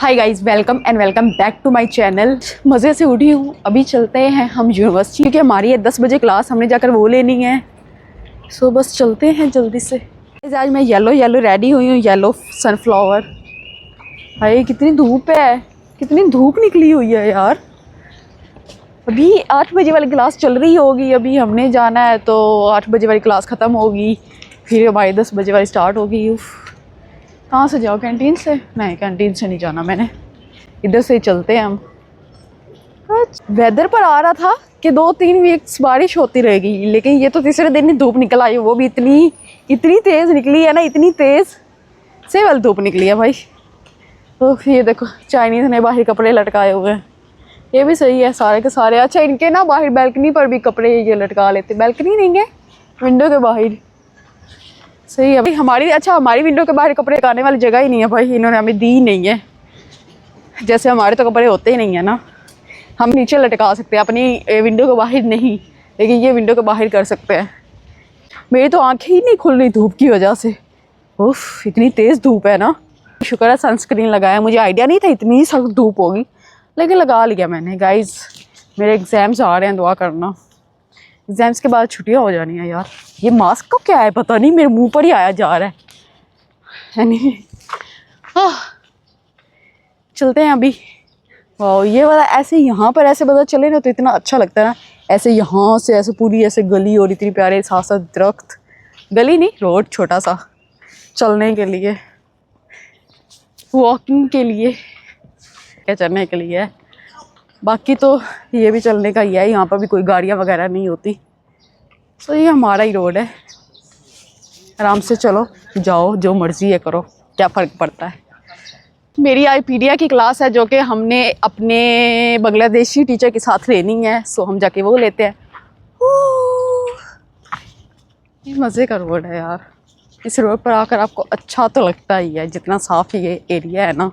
Hi guys, welcome and welcome back to my channel. मज़े से उठी हूँ। अभी चलते हैं हम यूनिवर्सिटी, क्योंकि हमारी है 10 बजे क्लास, हमने जाकर वो लेनी है। सो बस चलते हैं जल्दी से। आज मैं येलो रेडी हुई हूँ, येलो सनफ्लावर। हाय कितनी धूप है, कितनी धूप निकली हुई है यार। अभी 8 बजे वाली क्लास चल रही होगी, अभी हमने जाना है तो 8 बजे वाली क्लास ख़त्म होगी, फिर हमारी 10 बजे वाली स्टार्ट होगी। कहाँ से जाओ? कैंटीन से? नहीं, कैंटीन से नहीं जाना मैंने, इधर से ही चलते हैं हम। वेदर पर आ रहा था कि 2-3 वीक्स बारिश होती रहेगी, लेकिन ये तो तीसरे दिन ही धूप निकल आई, वो भी इतनी तेज़ निकली है ना, इतनी तेज़ से वाली धूप निकली है भाई। तो ये देखो चाइनीज़ ने बाहर कपड़े लटकाए हुए हैं, ये भी सही है सारे के सारे। अच्छा, इनके ना बाहर बैल्कनी पर भी कपड़े ये लटका लेते, बैल्कनी नहीं है, विंडो के बाहर। सही है भाई। हमारी विंडो के बाहर कपड़े लटकाने वाली जगह ही नहीं है भाई, इन्होंने हमें दी नहीं है। जैसे हमारे तो कपड़े होते ही नहीं है ना, हम नीचे लटका सकते हैं अपनी विंडो के बाहर नहीं, लेकिन ये विंडो के बाहर कर सकते हैं। मेरी तो आंखें ही नहीं खुल रही धूप की वजह से। उफ, इतनी तेज़ धूप है ना। शुक्र है सनस्क्रीन लगाया, मुझे आइडिया नहीं था इतनी सख्त धूप होगी, लेकिन लगा लिया मैंने। गाइस मेरे एग्ज़ाम्स आ रहे हैं, दुआ करना। एग्ज़ाम्स के बाद छुट्टियाँ हो जानी है यार। ये मास्क का क्या है पता नहीं, मेरे मुँह पर ही आया जा रहा है। नहीं, चलते हैं अभी। वाह, ये वाला ऐसे यहाँ पर ऐसे पता चले ना तो इतना अच्छा लगता है ना। ऐसे यहाँ से ऐसे पूरी ऐसे गली, और इतनी प्यारे साथ साथ दरख्त, गली नहीं रोड, छोटा सा चलने के लिए, वॉकिंग के लिए, क्या चलने के लिए है। बाकी तो ये भी चलने का ही है, यहाँ पर भी कोई गाड़ियाँ वगैरह नहीं होती। तो ये हमारा ही रोड है, आराम से चलो जाओ, जो मर्ज़ी है करो, क्या फ़र्क पड़ता है। मेरी आईपीडिया की क्लास है जो कि हमने अपने बांग्लादेशी टीचर के साथ लेनी है, सो हम जाके वो लेते हैं। ये मज़े का रोड है यार। इस रोड पर आकर आपको अच्छा तो लगता ही है, जितना साफ़ ये एरिया है ना,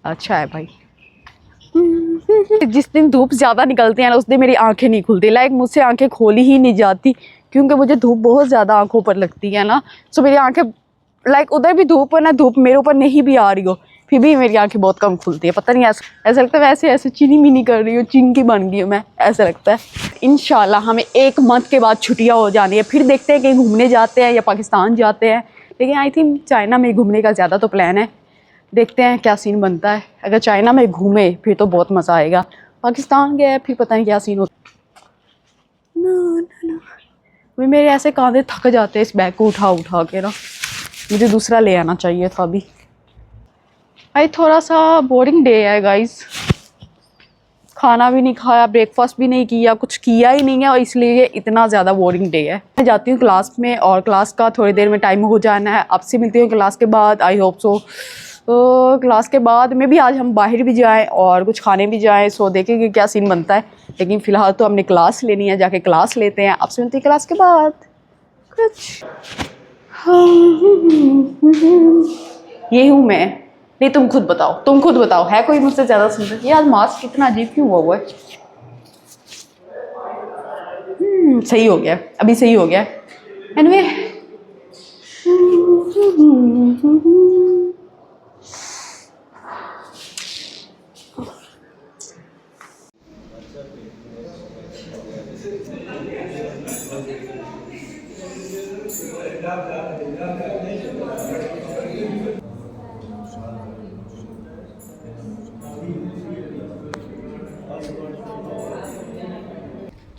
अच्छा है भाई। जिस दिन धूप ज़्यादा निकलती है ना, उस दिन मेरी आंखें नहीं खुलती, लाइक मुझसे आंखें खोली ही नहीं जाती, क्योंकि मुझे धूप बहुत ज़्यादा आंखों पर लगती है ना। सो मेरी आंखें लाइक उधर भी धूप है ना, धूप मेरे ऊपर नहीं भी आ रही हो, फिर भी मेरी आंखें बहुत कम खुलती है। पता नहीं, ऐसा लगता है ऐसे चीनी मिनी कर रही हूँ, चीन की बन गई हूँ मैं, ऐसा लगता है। इंशाल्लाह हमें 1 मंथ के बाद छुट्टियाँ हो जानी है, फिर देखते हैं कहीं घूमने जाते हैं या पाकिस्तान जाते हैं, लेकिन आई थिंक चाइना में घूमने का ज़्यादा तो प्लान है। देखते हैं क्या सीन बनता है। अगर चाइना में घूमे फिर तो बहुत मज़ा आएगा, पाकिस्तान गए फिर पता नहीं क्या सीन होता। अभी मेरे ऐसे कांधे थक जाते हैं इस बैग को उठा उठा के ना, मुझे दूसरा ले आना चाहिए था अभी। भाई थोड़ा सा बोरिंग डे है गाइस, खाना भी नहीं खाया, ब्रेकफास्ट भी नहीं किया, कुछ किया ही नहीं है, और इसलिए इतना ज़्यादा बोरिंग डे है। मैं जाती हूँ क्लास में, और क्लास का थोड़ी देर में टाइम हो जाना है। आपसे मिलती हूँ क्लास के बाद, आई होप सो। तो क्लास के बाद में भी आज हम बाहर भी जाएं और कुछ खाने भी जाएं, सो देखेंगे क्या सीन बनता है। लेकिन फ़िलहाल तो हमने क्लास लेनी है, जाके क्लास लेते हैं। आपसे मिलती है क्लास के बाद कुछ। ये हूँ मैं। नहीं, तुम खुद बताओ, है कोई मुझसे ज़्यादा सुंदर? ये आज मास्क कितना अजीब क्यों हुआ है? सही हो गया, अभी सही हो गया। एनीवे,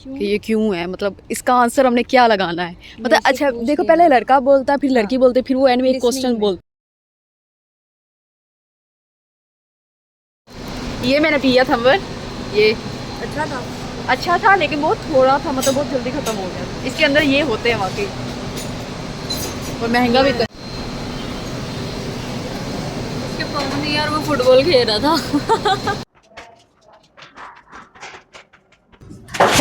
कि ये क्यों है, मतलब इसका आंसर हमने क्या लगाना है, मतलब अच्छा देखो, पहले लड़का बोलता, फिर लड़की बोलते, फिर वो एंड में एक क्वेश्चन बोलता। ये मैंने पिया था ये अच्छा था लेकिन बहुत थोड़ा था, मतलब बहुत जल्दी खत्म हो गया। इसके अंदर ये होते हैं वाकई, और महंगा भी कर। उसके पापा यार वो फुटबॉल खेल रहा था।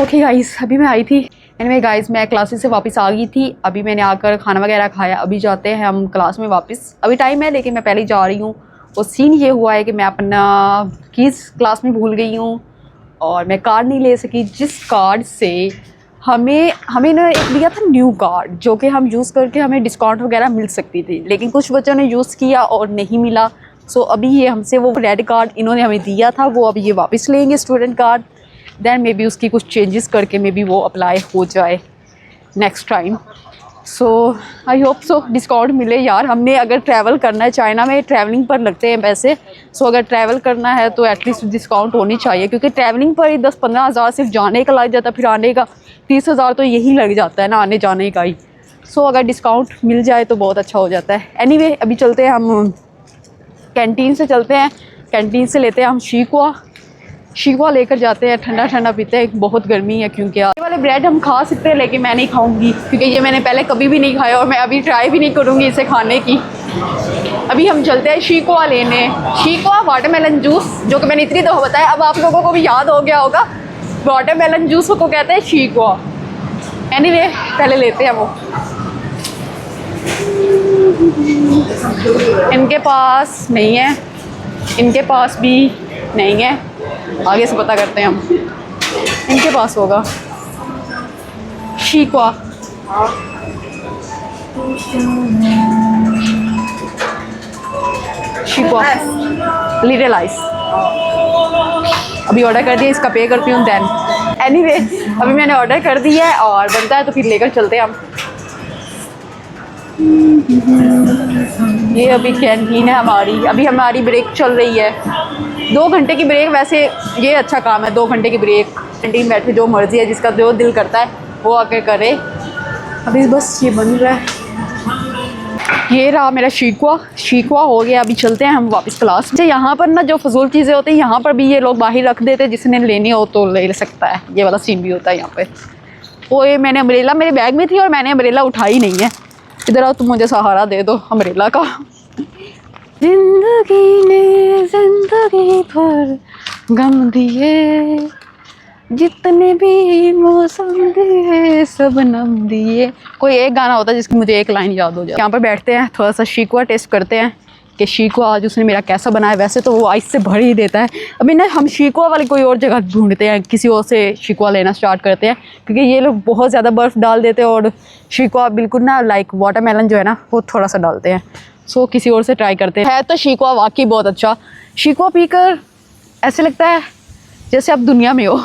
ओके गाइस, अभी मैं आई थी। एनीवे गाइस, मैं क्लासेस से वापस आ गई थी, अभी मैंने आकर खाना वगैरह खाया, अभी जाते हैं हम क्लास में वापस। अभी टाइम है लेकिन मैं पहले ही जा रही हूँ। और सीन ये हुआ है कि मैं अपना कीज़ क्लास में भूल गई हूँ, और मैं कार्ड नहीं ले सकी, जिस कार्ड से हमें ना एक दिया था न्यू कार्ड, जो कि हम यूज़ करके हमें डिस्काउंट वगैरह मिल सकती थी, लेकिन कुछ बच्चों ने यूज़ किया और नहीं मिला, सो अभी ये हमसे वो रेड कार्ड इन्होंने हमें दिया था, वो अभी ये वापस लेंगे student card, then maybe उसकी कुछ चेंजेस करके मे बी वो अप्लाई हो जाए next time. So I hope so discount मिले यार। हमने अगर ट्रैवल करना है, चाइना में ट्रैवलिंग पर लगते हैं पैसे, सो अगर ट्रैवल करना है तो एटलीस्ट डिस्काउंट होनी चाहिए, क्योंकि ट्रैवलिंग पर ही 10-15 हज़ार सिर्फ जाने का लग जाता है, फिर आने का 30 हज़ार तो यही लग जाता है ना, आने जाने का ही। सो अगर डिस्काउंट मिल जाए तो बहुत अच्छा हो जाता है। एनीवे अभी चलते हैं हम कैंटीन से, चलते हैं कैंटीन से लेते हैं हम शीकवा लेकर जाते हैं, ठंडा ठंडा पीते हैं, बहुत गर्मी है। क्योंकि ये वाले ब्रेड हम खा सकते हैं लेकिन मैं नहीं खाऊंगी, क्योंकि ये मैंने पहले कभी भी नहीं खाया और मैं अभी ट्राई भी नहीं करूँगी इसे खाने की। अभी हम चलते हैं शीकवा लेने, शीकवा वाटरमेलन जूस, जो कि मैंने इतनी दफ़ा बताया, अब आप लोगों को भी याद हो गया होगा। वाटरमेलन जूस को कहते हैं शीकवा। एनीवे पहले लेते हैं वो। इनके पास नहीं है, इनके पास भी नहीं है, आगे से पता करते हैं हम। इनके पास होगा शीकवा। शीकवा लिटिल आइस अभी ऑर्डर कर दिया, इसका पे करती हूँ दैन। एनीवे अभी मैंने ऑर्डर कर दिया है और बनता है तो फिर लेकर चलते हैं हम। ये अभी कैंटीन है हमारी, अभी हमारी ब्रेक चल रही है, 2 घंटे की ब्रेक। वैसे ये अच्छा काम है, 2 घंटे की ब्रेक, कैंटीन बैठे जो मर्जी है, जिसका जो दिल करता है वो आके करे। अभी बस ये बन रहा है। ये रहा मेरा शीकवा हो गया। अभी चलते हैं हम वापस क्लास में। यहाँ पर ना जो फजूल चीज़ें होती हैं यहाँ पर भी ये लोग बाहर रख देते हैं, जिसने लेनी हो तो ले सकता है। ये वाला सीन भी होता है यहाँ पे। वो ये मैंने अम्ब्रेला मेरे बैग में थी और मैंने अम्ब्रेला उठाई नहीं है। इधर आओ, तुम मुझे सहारा दे दो अम्ब्रेला का। जिंदगी ने जिंदगी भर गम दिए, जितने भी मौसम दिए सबनम दिए। कोई एक गाना होता है जिसकी मुझे एक लाइन याद हो जाए। यहाँ पर बैठते हैं, थोड़ा सा शीकवा टेस्ट करते हैं कि शीकवा आज उसने मेरा कैसा बनाया। वैसे तो वो आइस से भर ही देता है। अभी ना हम शीकवा वाली कोई और जगह ढूंढते हैं, किसी और से शीकवा लेना स्टार्ट करते हैं, क्योंकि ये लोग बहुत ज़्यादा बर्फ़ डाल देते हैं और शीकवा बिल्कुल ना लाइक वाटरमेलन जो है ना वो थोड़ा सा डालते हैं। सो किसी और से ट्राई करते हैं। है तो शीकवा वाकई बहुत अच्छा। शीकवा पीकर ऐसे लगता है जैसे आप दुनिया में हो।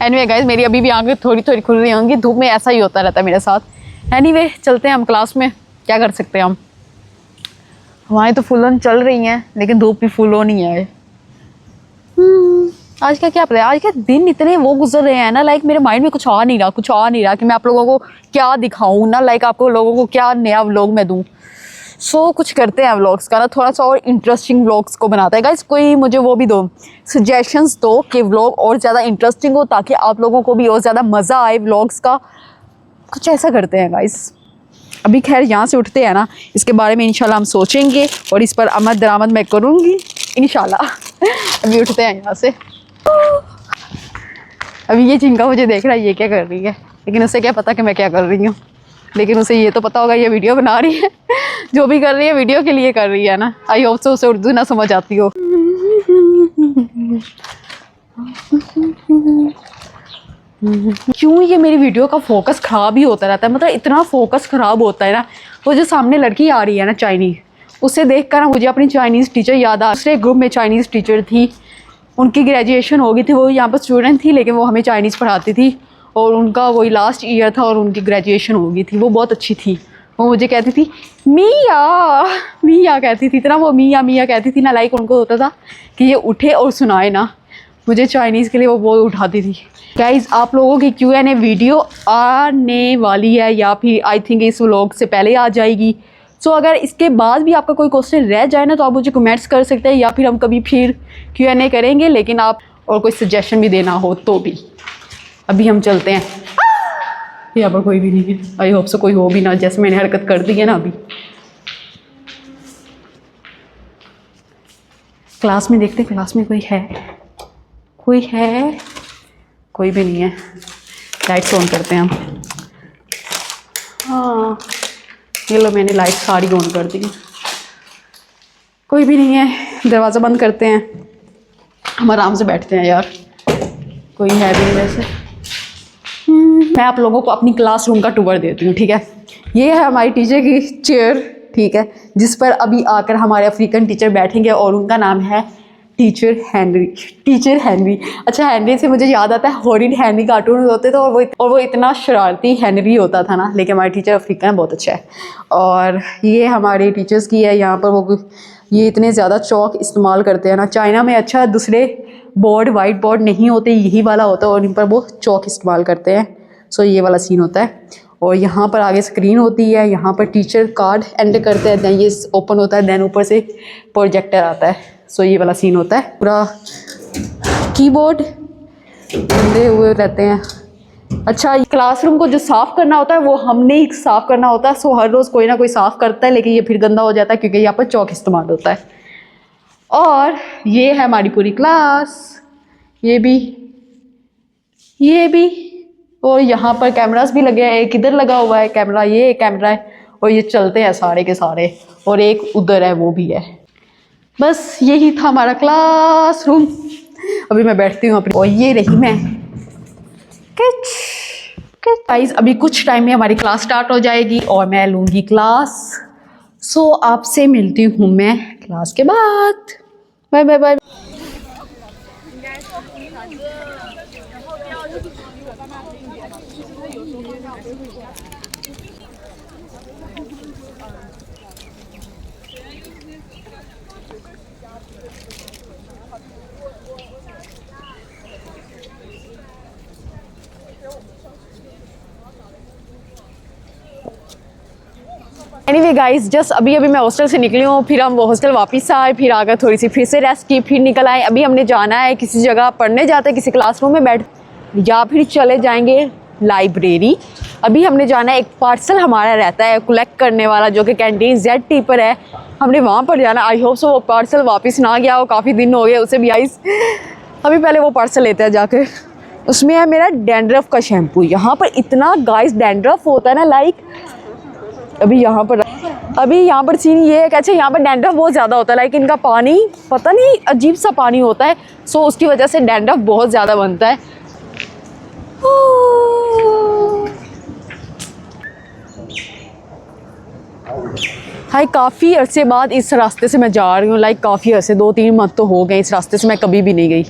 एनीवे गाइस मेरी अभी भी आंखें थोड़ी थोड़ी खुल रही होंगी, धूप में ऐसा ही होता रहता है मेरे साथ। एनीवे चलते हैं हम क्लास में, क्या कर सकते हैं हम। हवाएं तो फुल ऑन चल रही हैं लेकिन धूप भी फुल ऑन ही है। आज का क्या प्लान, आज के दिन इतने वो गुजर रहे हैं ना, लाइक मेरे माइंड में कुछ आ नहीं रहा कि मैं आप लोगों को क्या दिखाऊं ना, लाइक आपको लोगों को क्या नया व्लॉग मैं दूं। सो कुछ करते हैं व्लॉग्स का ना, थोड़ा सा और इंटरेस्टिंग व्लॉग्स को बनाता है। गाइस कोई मुझे वो भी दो, सजेशंस दो कि व्लॉग और ज़्यादा इंटरेस्टिंग हो, ताकि आप लोगों को भी और ज़्यादा मज़ा आए व्लॉग्स का। कुछ ऐसा करते हैं गाइस। अभी खैर यहाँ से उठते हैं ना, इसके बारे में इंशाल्लाह हम सोचेंगे और इस पर आमद दरामद मैं करूँगी इंशाल्लाह। अभी उठते हैं यहाँ से। अभी ये चिंका मुझे देख रहा है ये क्या कर रही है, लेकिन उसे क्या पता कि मैं क्या कर रही हूँ। लेकिन उसे ये तो पता होगा ये वीडियो बना रही है, जो भी कर रही है वीडियो के लिए कर रही है ना। आई होप सो उसे उर्दू ना समझ आती हो। क्यों ये मेरी वीडियो का फोकस ख़राब ही होता रहता है, मतलब इतना फोकस ख़राब होता है ना। वो जो सामने लड़की आ रही है ना चाइनीज़, उसे देख कर ना मुझे अपनी चाइनीज़ टीचर याद आ। दूसरे ग्रुप में चाइनीज़ टीचर थी, उनकी ग्रेजुएशन हो गई थी, वो यहाँ पर स्टूडेंट थी लेकिन वो हमें चाइनीज़ पढ़ाती थी और उनका वही लास्ट ईयर था और उनकी ग्रेजुएशन हो गई थी। वो बहुत अच्छी थी। वो मुझे कहती थी मिया कहती थी, इतना वो मिया कहती थी ना, लाइक उनको होता था कि ये उठे और सुनाए ना मुझे चाइनीज़ के लिए, वो बहुत उठाती थी। गाइज़ आप लोगों की Q&A वीडियो आने वाली है, या फिर आई थिंक इस व्लॉग से पहले आ जाएगी। सो अगर इसके बाद भी आपका कोई क्वेश्चन रह जाए ना तो आप मुझे कमेंट्स कर सकते हैं, या फिर हम कभी फिर Q&A करेंगे, लेकिन आप और कोई सजेशन भी देना हो तो भी। अभी हम चलते हैं। यहाँ पर कोई भी नहीं है, आई होप सो कोई हो भी ना, जैसे मैंने हरकत कर दी है ना। अभी क्लास में देखते हैं, क्लास में कोई है कोई भी नहीं है। लाइट्स ऑन करते हैं हम। हाँ ये लो मैंने लाइट सारी ऑन कर दी। कोई भी नहीं है, दरवाज़ा बंद करते हैं, हम आराम से बैठते हैं यार। कोई है भी नहीं वैसे। मैं आप लोगों को अपनी क्लासरूम का टूर देती हूँ, ठीक है। ये है हमारी टीचर की चेयर, ठीक है, जिस पर अभी आकर हमारे अफ्रीकन टीचर बैठेंगे और उनका नाम है टीचर हेनरी। टीचर हेनरी, अच्छा हेनरी से मुझे याद आता है हॉरिड हेनरी कार्टून होते थे और वो इतना शरारती हेनरी होता था ना, लेकिन हमारे टीचर अफ्रीकन बहुत अच्छा है। और ये हमारे टीचर्स की है, यहाँ पर वो ये इतने ज़्यादा चौक इस्तेमाल करते हैं ना। चाइना में अच्छा दूसरे बोर्ड वाइट बोर्ड नहीं होते, यही वाला होता है और इन पर वो चौक इस्तेमाल करते हैं। सो ये वाला सीन होता है और यहाँ पर आगे स्क्रीन होती है, यहाँ पर टीचर कार्ड एंटर करते हैं, दैन ये ओपन होता है, दैन ऊपर से प्रोजेक्टर आता है। सो ये वाला सीन होता है। पूरा कीबोर्ड बंधे हुए रहते हैं। अच्छा, क्लासरूम को जो साफ़ करना होता है वो हमने ही साफ़ करना होता है। सो हर रोज़ कोई ना कोई साफ़ करता है, लेकिन ये फिर गंदा हो जाता है क्योंकि यहाँ पर चौक इस्तेमाल होता है। और ये है हमारी पूरी क्लास, ये भी और यहाँ पर कैमरास भी लगे हैं। एक इधर लगा हुआ है कैमरा, ये एक कैमरा है और ये चलते हैं सारे के सारे, और एक उधर है वो भी है। बस यही था हमारा क्लासरूम। अभी मैं बैठती हूँ अपनी, और ये रही मैं। गाइस अभी कुछ टाइम में हमारी क्लास स्टार्ट हो जाएगी और मैं लूँगी क्लास। सो आपसे मिलती हूँ मैं क्लास के बाद। Bye bye bye. Anyway guys, just अभी मैं हॉस्टल से निकली हूँ, फिर हम वो हॉस्टल वापस आए, फिर आकर थोड़ी सी फिर से रेस्ट की, फिर निकल आए। अभी हमने जाना है किसी जगह पढ़ने, जाते हैं किसी क्लासरूम में बैठ, या फिर चले जाएंगे लाइब्रेरी। अभी हमने जाना है, एक पार्सल हमारा रहता है कलेक्ट करने वाला जो कि कैंटीन ZT पर है, हमने वहाँ पर जाना। आई होप सो वो पार्सल वापस ना गया हो, काफ़ी दिन हो गए उसे भी। आइस अभी पहले वो पार्सल लेते हैं जाकर। उसमें है मेरा डैंड्रफ का शैम्पू। यहाँ पर इतना गाइस डैंड्रफ होता है ना, लाइक अभी यहाँ पर सीन ये है कि अच्छा यहाँ पर डैंड्रफ बहुत ज़्यादा होता है, लाइक इनका पानी पता नहीं अजीब सा पानी होता है। सो उसकी वजह से डैंड्रफ बहुत ज़्यादा बनता है। हाय, काफ़ी अरसे बाद इस रास्ते से मैं जा रही हूँ, लाइक काफ़ी अरसे, 2-3 मंथ तो हो गए इस रास्ते से मैं कभी भी नहीं गई।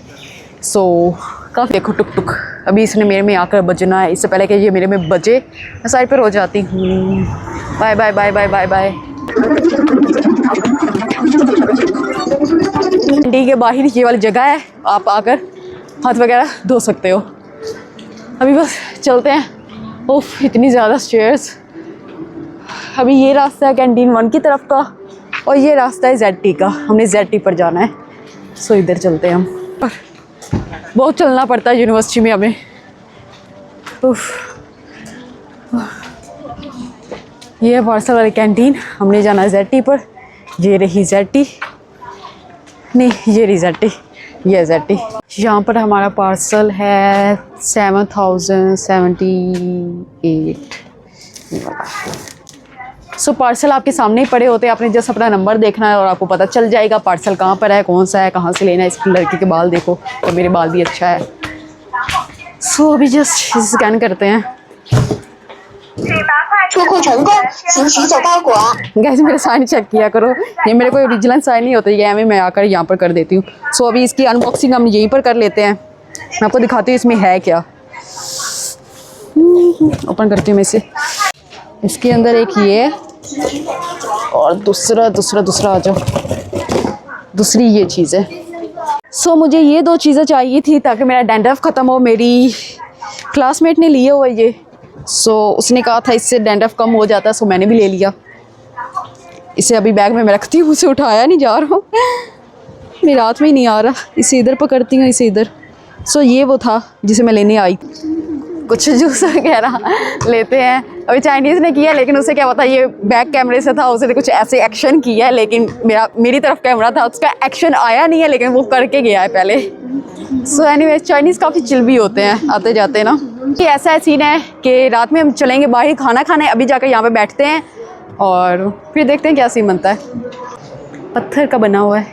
सो काफ़ी देखो टुक टुक, अभी इसने मेरे में आकर बजना है, इससे पहले कि ये मेरे में बजे मैं साइड पर हो जाती हूँ। Bye bye bye bye bye bye. Canteen के बाहर ये वाली जगह है, आप आकर हाथ वगैरह धो सकते हो। अभी बस चलते हैं। ओफ, इतनी ज़्यादा स्टेयर्स। अभी ये रास्ता है कैंटीन 1 की तरफ का और ये रास्ता है ZT का, हमने ZT पर जाना है। सो इधर चलते हैं हम। पर बहुत चलना पड़ता है यूनिवर्सिटी में हमें। ये है पार्सल वाली कैंटीन, हमने जाना है ZT पर। ये रही ZT, नहीं ये रही ZT, ये ZT। यहाँ पर हमारा पार्सल है 7078। सो पार्सल आपके सामने ही पड़े होते हैं, आपने जस्ट अपना नंबर देखना है और आपको पता चल जाएगा पार्सल कहाँ पर है, कौन सा है, कहाँ से लेना है। इस लड़की के बाल देखो, तो मेरे बाल भी अच्छा है। सो अभी जस्ट स्कैन करते हैं। गैस मेरे साइन चेक किया करो, ये मेरे कोई ओरिजिनल साइन नहीं होता, ये मैं आकर यहाँ पर कर देती हूँ। सो अभी इसकी अनबॉक्सिंग हम यहीं पर कर लेते हैं। मैं आपको दिखाती हूँ इसमें है क्या। ओपन करती हूँ मैं इसे। इसके अंदर एक ये और दूसरा आ जाओ, दूसरी ये चीज़ है। सो मुझे ये 2 चीज़ें चाहिए थी ताकि मेरा डैंड्रफ ख़त्म हो। मेरी क्लासमेट ने लिए हुआ ये, सो उसने कहा था इससे डैंड्रफ कम हो जाता है, सो मैंने भी ले लिया। इसे अभी बैग में मैं रखती हूँ, उसे उठाया नहीं जा रहा हूँ, मेरे हाथ में ही नहीं आ रहा। इसे इधर पकड़ती हूँ, इसे इधर। सो ये वो था जिसे मैं लेने आई। कुछ जूस वगैरह लेते हैं। अभी चाइनीज़ ने किया, लेकिन उसे क्या पता ये बैक कैमरे से था, उसने कुछ ऐसे एक्शन किया है, लेकिन मेरी तरफ कैमरा था, उसका एक्शन आया नहीं है, लेकिन वो करके गया है पहले। सो एनीवे, चाइनीज़ काफ़ी चिल भी होते हैं आते जाते ना। ये ऐसा सीन है कि रात में हम चलेंगे बाहर खाना खाने, अभी जाकर यहाँ पे बैठते हैं और फिर देखते हैं क्या सीन बनता है। पत्थर का बना हुआ है,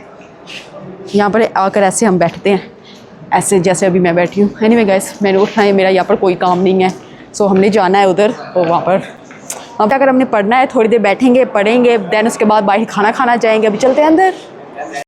यहाँ पर आकर ऐसे हम बैठते हैं, ऐसे जैसे अभी मैं बैठी हूँ। एनीवे गाइस, मैंने उठना है, मेरा यहाँ पर कोई काम नहीं है। सो हमने जाना है उधर और वहाँ पर अब अगर हमने पढ़ना है, थोड़ी देर बैठेंगे, पढ़ेंगे, देन उसके बाद बाहर खाना खाना जाएंगे। अभी चलते हैं अंदर।